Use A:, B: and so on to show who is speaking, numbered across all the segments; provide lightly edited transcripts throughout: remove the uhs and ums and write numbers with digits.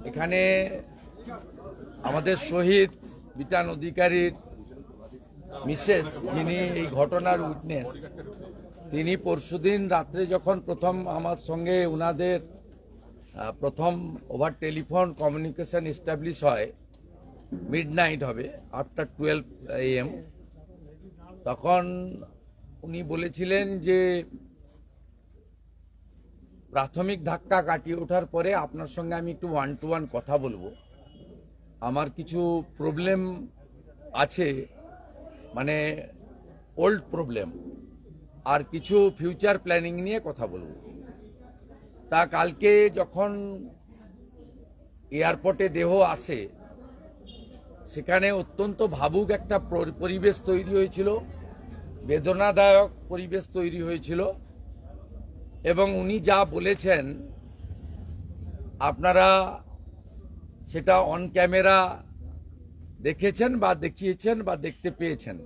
A: এখানে আমাদের শহীদ বিতান অধিকারীর মিসেস, যিনি এই ঘটনার উইটনেস, তিনি পরশুদিন রাত্রে যখন প্রথম আমার সঙ্গে উনাদের প্রথম ওভার টেলিফোন কমিউনিকেশন এস্টাবলিশ হয়, মিডনাইট হবে, আফটার 12 AM, তখন উনি বলেছিলেন যে প্রাথমিক ধাক্কা কাটিয়ে ওঠার পরে আপনার সঙ্গে আমি একটু 1-to-1 কথা বলবো। আমার কিছু প্রবলেম আছে, মানে ওল্ড প্রবলেম, আর কিছু ফিউচার প্ল্যানিং নিয়ে কথা বলবো। তা কালকে যখন এয়ারপোর্টে দেহ আসে, সেখানে অত্যন্ত ভাবুক একটা পরিবেশ তৈরি হয়েছিল, বেদনাদায়ক পরিবেশ তৈরি হয়েছিল, এবং উনি যা বলেছেন আপনারা সেটা অন ক্যামেরা দেখেছেন বা দেখিয়েছেন বা দেখতে পেয়েছেন,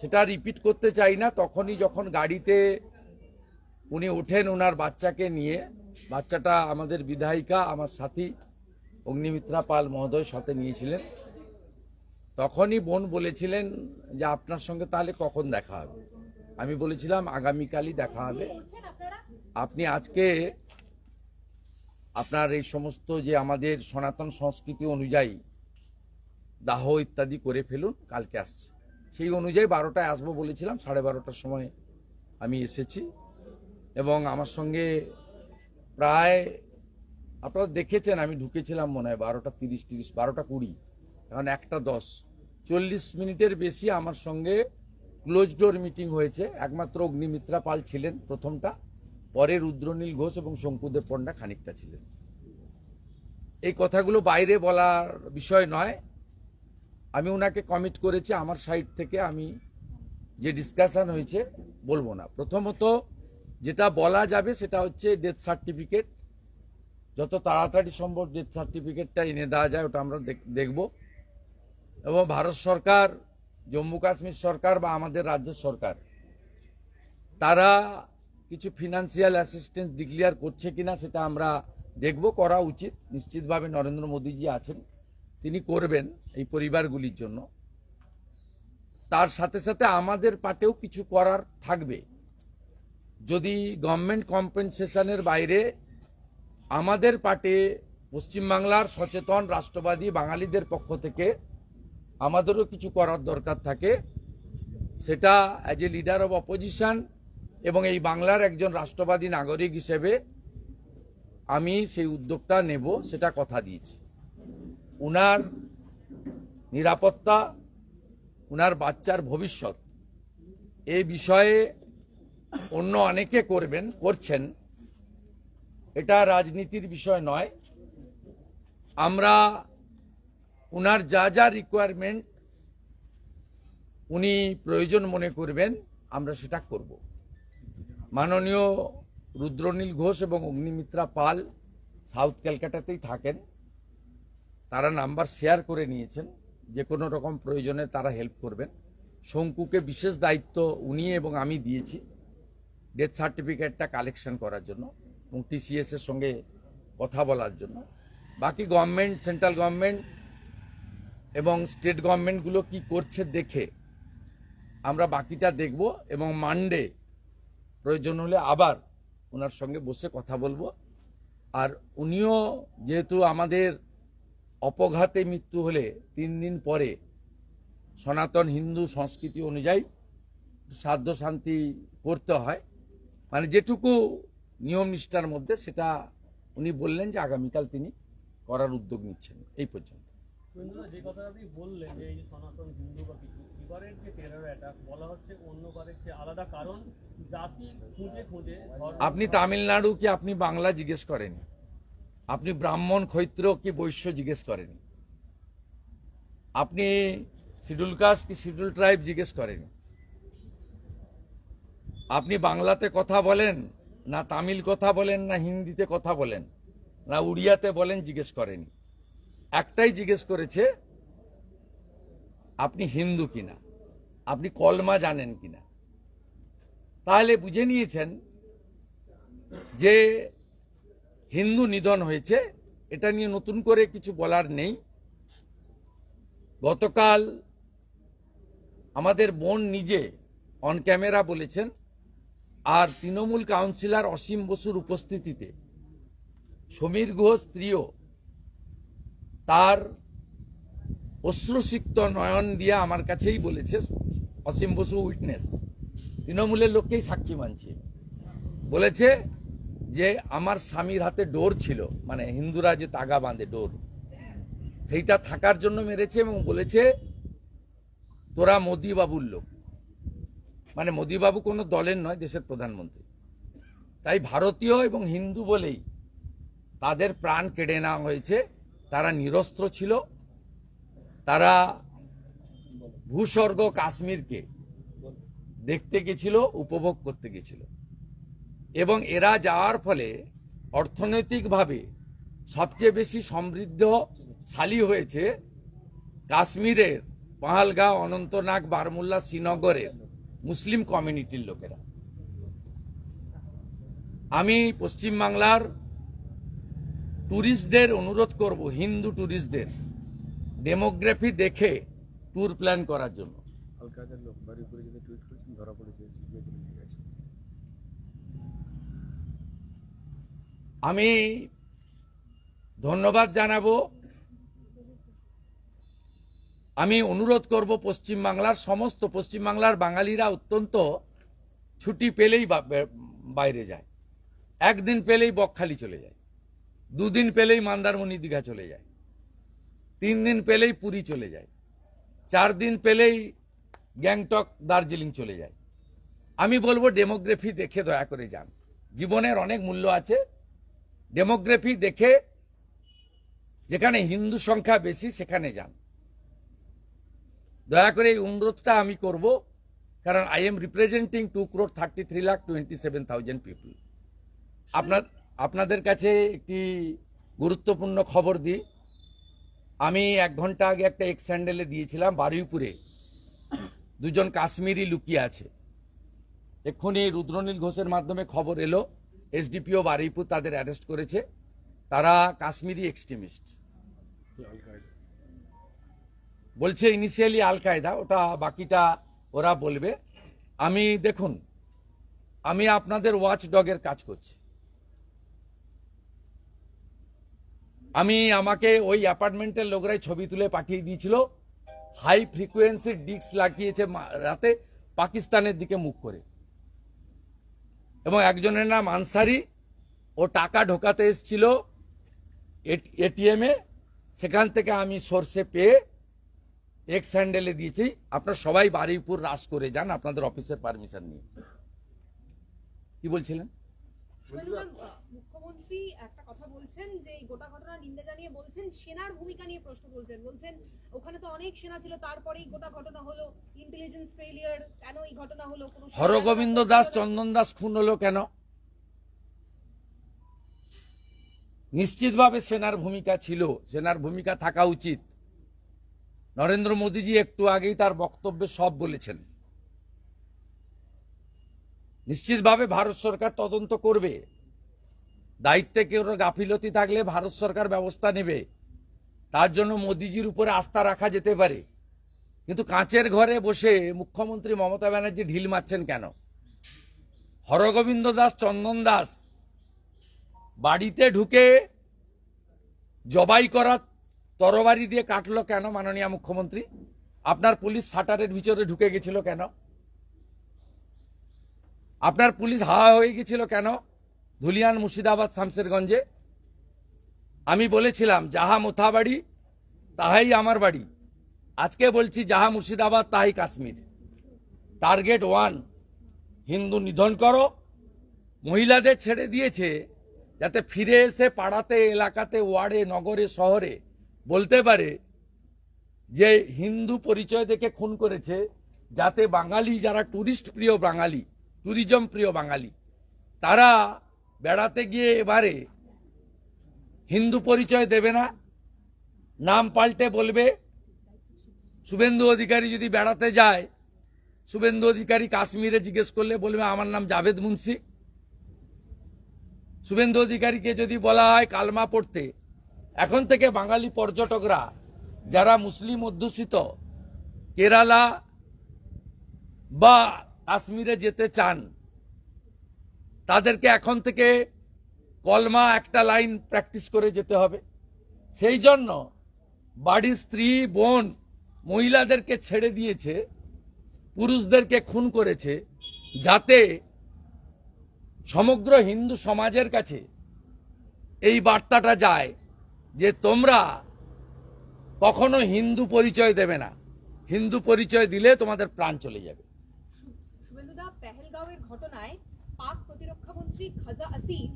A: সেটা রিপিট করতে চাই না। তখনই যখন গাড়িতে উনি ওঠেন ওনার বাচ্চাকে নিয়ে, বাচ্চাটা আমাদের বিধায়িকা আমার সাথী অগ্নিমিত্রা পাল মহোদয় সাথে নিয়েছিলেন, তখনই বোন বলেছিলেন যে আপনার সঙ্গে তাহলে কখন দেখা হবে। আমি বলেছিলাম আগামীকালই দেখা হবে, আপনি আজকে আপনার এই সমস্ত যে আমাদের সনাতন সংস্কৃতি অনুযায়ী দাহ ইত্যাদি করে ফেলুন, কালকে আসছে। সেই অনুযায়ী 12টায় আসবো বলেছিলাম, 12:30টার সময় আমি এসেছি, এবং আমার সঙ্গে প্রায় আপনারা দেখেছেন আমি ঢুকেছিলাম মনে হয় 12:30, 12:20, এখন 1:10, 40 মিনিটের বেশি আমার সঙ্গে ক্লোজ ডোর মিটিং হয়েছে। একমাত্র অগ্নিমিত্রা পাল ছিলেন প্রথমটা, পরে রুদ্রনীল ঘোষ এবং শঙ্কুদেব পণ্ডা খানিকটা ছিলেন। এই কথাগুলো বাইরে বলার বিষয় নয়, আমি ওনাকে কমিট করেছি আমার সাইড থেকে, আমি যে ডিসকাশন হয়েছে বলবো না। প্রথমত যেটা বলা যাবে সেটা হচ্ছে ডেথ সার্টিফিকেট, যত তাড়াতাড়ি সম্ভব ডেথ সার্টিফিকেটটা এনে দেওয়া যায় ওটা আমরা দেখব। এবং ভারত সরকার, জম্মু কাশ্মীর সরকার বা আমাদের রাজ্য সরকার, তারা কিছু ফিনান্সিয়াল অ্যাসিস্ট্যান্স ডিক্লেয়ার করছে কিনা সেটা আমরা দেখব, করা উচিত। নিশ্চিতভাবে নরেন্দ্র মোদীজি আছেন, তিনি করবেন এই পরিবারগুলির জন্য। তার সাথে সাথে আমাদের পার্টেও কিছু করার থাকবে। যদি গভর্নমেন্ট কম্পেনসেশনের বাইরে আমাদের পার্টে পশ্চিমবাংলার সচেতন রাষ্ট্রবাদী বাঙালিদের পক্ষ থেকে আমাদেরও কিছু করার দরকার থাকে, সেটা as a leader of opposition এবং এই বাংলার একজন রাষ্ট্রবাদী নাগরিক হিসেবে আমি সেই উদ্যোগটা নেব, সেটা কথা দিয়েছি। উনার নিরাপত্তা, উনার বাচ্চার ভবিষ্যৎ, এই বিষয়ে অন্য অনেকে করছেন, এটা রাজনীতির বিষয় নয়। আমরা উনার যা যা রিকোয়ারমেন্ট উনি প্রয়োজন মনে করবেন আমরা সেটা করব। মাননীয় রুদ্রনীল ঘোষ এবং অগ্নিমিত্রা পাল সাউথ ক্যালকাটাতেই থাকেন, তারা নাম্বার শেয়ার করে নিয়েছেন, যে কোনো রকম প্রয়োজনে তারা হেল্প করবেন। শঙ্কুকে বিশেষ দায়িত্ব উনি এবং আমি দিয়েছি ডেথ সার্টিফিকেটটা কালেকশন করার জন্য এবং TCS এর সঙ্গে কথা বলার জন্য। বাকি গভর্নমেন্ট, সেন্ট্রাল গভর্নমেন্ট এবং স্টেট গভর্নমেন্টগুলো কি করছে দেখে আমরা বাকিটা দেখব, এবং মানডে প্রয়োজন হলে আবার ওনার সঙ্গে বসে কথা বলবো। আর উনিও যেহেতু আমাদের অপঘাতে মৃত্যু হলে 3 দিন পরে সনাতন হিন্দু সংস্কৃতি অনুযায়ী শ্রাদ্ধ শান্তি করতে হয়, মানে যেটুকু নিয়ম নিষ্ঠার মধ্যে, সেটা উনি বললেন যে আগামীকাল তিনি করার উদ্যোগ নিচ্ছেন। এই পর্যন্ত
B: যে কথা আপনি বললেন যে এই সনাতন হিন্দু বা কিছু, এবারের যে টেরর অ্যাটাক বলা হচ্ছে অন্যবারের চেয়ে আলাদা, কারণ জাতি খুঁজে খুঁজে।
A: আপনি তামিলনাড়ু কি আপনি বাংলা জিজ্ঞেস করেন? আপনি ব্রাহ্মণ, ক্ষত্র কি বৈশ্য জিজ্ঞেস করেন? আপনি শিডিউল কাস্ট কি শিডিউল ট্রাইব জিজ্ঞেস করেন? আপনি বাংলাতে কথা বলেন না তামিল কথা বলেন না হিন্দিতে কথা বলেন না উড়িয়াতে বলেন জিজ্ঞেস করেন। একটাই জিজ্ঞেস করেছে, আপনি হিন্দু কিনা, আপনি কলমা জানেন কিনা। তাহলে বুঝে নিয়েছেন যে হিন্দু নিধন হয়েছে, এটা নিয়ে নতুন করে কিছু বলার নেই। গতকাল আমাদের বোন নিজে অন ক্যামেরা বলেছেন, আর তৃণমূল কাউন্সিলর অসীম বসুর উপস্থিতিতে সমীর গুহ স্ত্রীও তার অশ্রুসিক্ত নয়ন দিয়ে আমার কাছেই বলেছে, অসীম বসু উইটনেস, তৃণমূলের লোককেই সাক্ষী মানছে, বলেছে যে আমার স্বামীর হাতে ডোর ছিল, মানে হিন্দুরা যে তাগা বাঁধে ডোর, সেইটা থাকার জন্য মেরেছে, এবং বলেছে তোরা মোদি বাবুর লোক, মানে মোদি বাবু কোনো দলের নয়, দেশের প্রধানমন্ত্রী। তাই ভারতীয় এবং হিন্দু বলেই তাদের প্রাণ কেড়ে নেওয়া হয়েছে। তারা নিরস্ত্র ছিল, তারা ভূস্বর্গ কাশ্মীরকে দেখতে গেছিল, উপভোগ করতে গেছিল, এবং এরা যাওয়ার ফলে অর্থনৈতিকভাবে সবচেয়ে বেশি সমৃদ্ধশালী হয়েছে কাশ্মীরের পাহালগাঁও, অনন্তনাগ, বারমুল্লা, শ্রীনগরের মুসলিম কমিউনিটির লোকেরা। আমি পশ্চিমবাংলার ট্যুরিস্টদের অনুরোধ করব, হিন্দু ট্যুরিস্টদের ডেমোগ্রাফি দেখে ট্যুর প্ল্যান করার জন্য।
C: আল কায়দার লোক বাড়ির উপরে যদি টুইট করেছেন ধরা পড়েছে, সিবিআই তুলে নিয়ে গেছে।
A: আমি ধন্যবাদ জানাবো, আমি অনুরোধ করব পশ্চিমবাংলার সমস্ত পশ্চিমবাংলার বাঙালিরা অত্যন্ত ছুটি পেলেই বাইরে যায়, একদিন পেলেই বকখালি চলে যায়, দুদিন পেলেই মন্দারমণি দীঘা চলে যায়, 3 দিন পেলেই পুরী চলে যায়, 4 দিন পেলেই গ্যাংটক, দার্জিলিং চলে যায়। আমি বলবো ডেমোগ্রাফি দেখে দয়া করে যান, জীবনের অনেক মূল্য আছে, ডেমোগ্রাফি দেখে যেখানে হিন্দু সংখ্যা বেশি সেখানে যান। দয়া করে এই অনুরোধটা আমি করব, কারণ আই এম রিপ্রেজেন্টিং 2,33,27,000 পিপল। আপনাদের কাছে একটি গুরুত্বপূর্ণ খবর দিই। আমি 1 ঘন্টা আগে একটা এক্স স্যান্ডেলে দিয়েছিলাম, বারুইপুরে 2 জন কাশ্মীরি লুকিয়ে আছে। এক্ষুনি রুদ্রনীল ঘোষের মাধ্যমে খবর এলো, এসডিপিও বারুইপুর তাদের অ্যারেস্ট করেছে। তারা কাশ্মীরি এক্সট্রিমিস্ট
C: আল কায়দা
A: বলছে, ইনিশিয়ালি আল কায়দা, ওটা বাকিটা ওরা বলবে। দেখুন, আমি আপনাদের ওয়াচ ডগের কাজ করছি। আমাকে ওই অ্যাপার্টমেন্টের লোকরাই ছবি তুলে পাঠিয়ে দিয়েছিল, হাই ফ্রিকোয়েন্সি ডিস্ক লাগিয়েছে রাতে পাকিস্তানের দিকে মুখ করে, এবং একজনের নাম আনসারি, ও টাকা ঢোকাতে এসেছিল এটিএমে, সেখান থেকে আমি সোর্সে পেয়ে এক্স হ্যান্ডেলে দিয়েছি। আপনারা সবাই বারুইপুর রাস করে যান আপনাদের অফিসের পারমিশন নিয়ে। কি বলছিলেন?
D: মুখ্যমন্ত্রী একটা কথা বলছেন যে এই গোটা ঘটনার নিন্দা জানিয়ে বলছেন সেনার ভূমিকা নিয়ে প্রশ্ন বলছেন ওখানে তো অনেক সেনা ছিল, তারপরেই গোটা ঘটনা হলো, ইন্টেলিজেন্স ফেলিয়ার, কেন এই ঘটনা হলো?
A: হরগোবিন্দ দাস, চন্দন দাস খুন হলো কেন? নিশ্চিতভাবে সেনার ভূমিকা ছিল, সেনার ভূমিকা থাকা উচিত। নরেন্দ্র মোদীজি একটু আগেই তার বক্তব্যে সব বলেছেন। নিশ্চিতভাবে ভারত সরকার তদন্ত করবে, দায়িত্বে কেউ গাফিলতি থাকলে ভারত সরকার ব্যবস্থা নেবে, তার জন্য মোদীজির উপরে আস্থা রাখা যেতে পারে। কিন্তু কাঁচের ঘরে বসে মুখ্যমন্ত্রী মমতা ব্যানার্জি ঢিল মারছেন কেন? হরগোবিন্দ দাস, চন্দন দাস বাড়িতে ঢুকে জবাই করা তরবারি দিয়ে কাটলো কেন মাননীয় মুখ্যমন্ত্রী? আপনার পুলিশ শাটারের ভিতরে ঢুকে গেছিল কেন? আপনার পুলিশ হাওয়া হয়ে গেছিল কেন ধুলিয়ান, মুর্শিদাবাদ, শামসেরগঞ্জে? আমি বলেছিলাম যাহা মোথা বাড়ি তাহাই আমার বাড়ি, আজকে বলছি যাহা মুর্শিদাবাদ তাহাই কাশ্মীর। টার্গেট 1, হিন্দু নিধন করো। মহিলাদের ছেড়ে দিয়েছে যাতে ফিরে এসে পাড়াতে, এলাকাতে, ওয়ার্ডে, নগরে, শহরে বলতে পারে যে হিন্দু পরিচয় দেখে খুন করেছে, যাতে বাঙালি যারা টুরিস্ট প্রিয় বাঙালি, ট্যুরিজম প্রিয় বাঙালি, তারা বেড়াতে গিয়ে এবারে হিন্দু পরিচয় দেবে না, নাম পাল্টে বলবে। শুভেন্দু অধিকারী যদি বেড়াতে যায়, শুভেন্দু অধিকারী কাশ্মীরে জিজ্ঞেস করলে বলবে আমার নাম জাভেদ মুন্সি। শুভেন্দু অধিকারীকে যদি বলা হয় কালমা পড়তে, এখন থেকে বাঙালি পর্যটকরা যারা মুসলিম অধ্যুষিত কেরালা বা কাশ্মীরে যেতে চান, তাদেরকে এখন থেকে কলমা একটা লাইন প্র্যাকটিস করে যেতে হবে। সেই জন্য বাড়ির স্ত্রী বোন মহিলাদেরকে ছেড়ে দিয়েছে, পুরুষদেরকে খুন করেছে, যাতে সমগ্র হিন্দু সমাজের কাছে এই বার্তাটা যায় যে তোমরা কখনো হিন্দু পরিচয় দেবে না, হিন্দু পরিচয় দিলে তোমাদের প্রাণ চলে যাবে।
D: শুভেন্দুদা, পেহেলগাঁওয়ের ঘটনায় পাক প্রতিরক্ষা মন্ত্রী খাজা আসিফ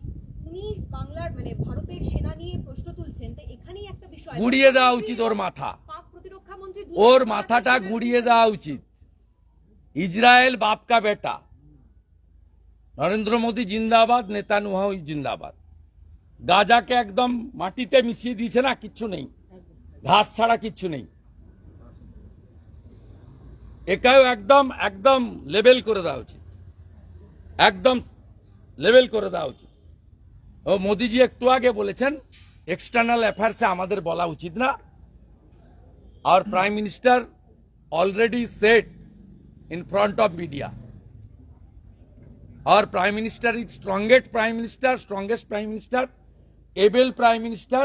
D: উনি বাংলার মানে ভারতের সেনা নিয়ে প্রশ্ন তুলছেন, তো এখানেই একটা বিষয়
A: গুড়িয়ে দেওয়া উচিত ওর মাথা,
D: পাক প্রতিরক্ষা মন্ত্রী
A: ওর মাথাটা গুড়িয়ে দেওয়া উচিত। ইসরায়েল বাপ কা বেটা, নরেন্দ্র মোদী জিন্দাবাদ, নেতানুয়াহু জিন্দাবাদ। গাজাকে একদম মাটিতে মিশিয়ে দিয়েছে না, কিচ্ছু নেই, ঘাস ছাড়া কিচ্ছু নেই। এটাও একদম একদম লেভেল করে দেওয়া উচিত, একদম লেভেল করে দেওয়া উচিত। ও মোদিজি একটু আগে বলেছেন এক্সটার্নাল অ্যাফেয়ার্সে আমাদের বলা উচিত না। Our prime minister already said in front of media. Our Prime Minister is strongest Prime Minister, able Prime Minister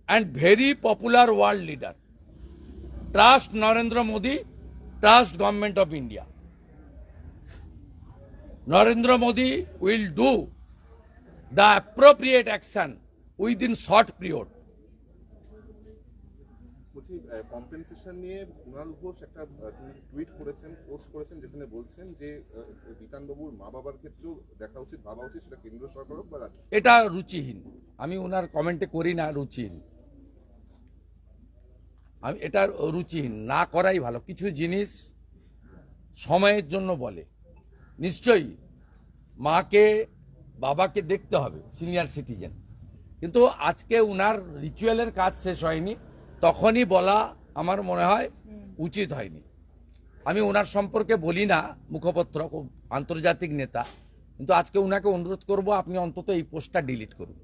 A: and very popular world leader. Trust Narendra Modi, trust Government of India. Narendra Modi will do the appropriate action within short period.
E: বলছি compensation নিয়ে কুণাল ঘোষ একটা tweet করেছেন, post করেছেন, যেখানে বলছেন যে বিতানবাবুর মা বাবার ক্ষেত্রেও দেখা উচিত, ভাবা উচিত, সেটা কেন্দ্র সরকার হোক বা রাজ্য।
A: এটা রুচিহীন, আমি ওনার কমেন্টে করি না, রুচিহীন। আমি এটা রুচিহীন, না করাই ভালো। কিছু জিনিস সময়ের জন্য বলে, নিশ্চয়ই মাকে বাবাকে দেখতে হবে, সিনিয়র সিটিজেন, কিন্তু আজকে উনার রিচুয়ালের কাজ শেষ হয়নি, তখনই বলা আমার মনে হয় উচিত হয়নি। আমি ওনার সম্পর্কে বলি না, মুখপত্র, খুব আন্তর্জাতিক নেতা, কিন্তু আজকে উনাকে অনুরোধ করব আপনি অন্তত এই পোস্টটা ডিলিট করুন।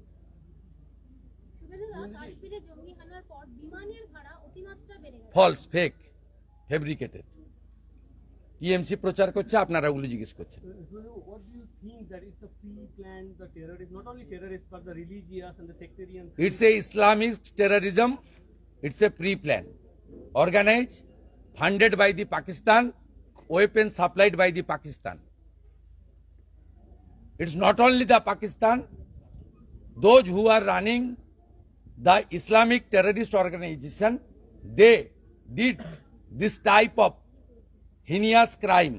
F: কাশ্মীরে জঙ্গি হানার পর বিমানের ভাড়া অতিমাত্রা বেড়ে গেছে।
A: False, fake, fabricated. টিএমসি প্রচার করছে, আপনারা ওগুলো জিজ্ঞেস করছেন।
B: What do you think that is the pre-planned, the terrorist, not only terrorists but the religious and the sectarian?
A: It's a Islamic terrorism. It's a pre-plan, organized, funded by the Pakistan, weapons supplied by the Pakistan. It's not only the Pakistan, those who are running the Islamic terrorist organization, they did this type of heinous crime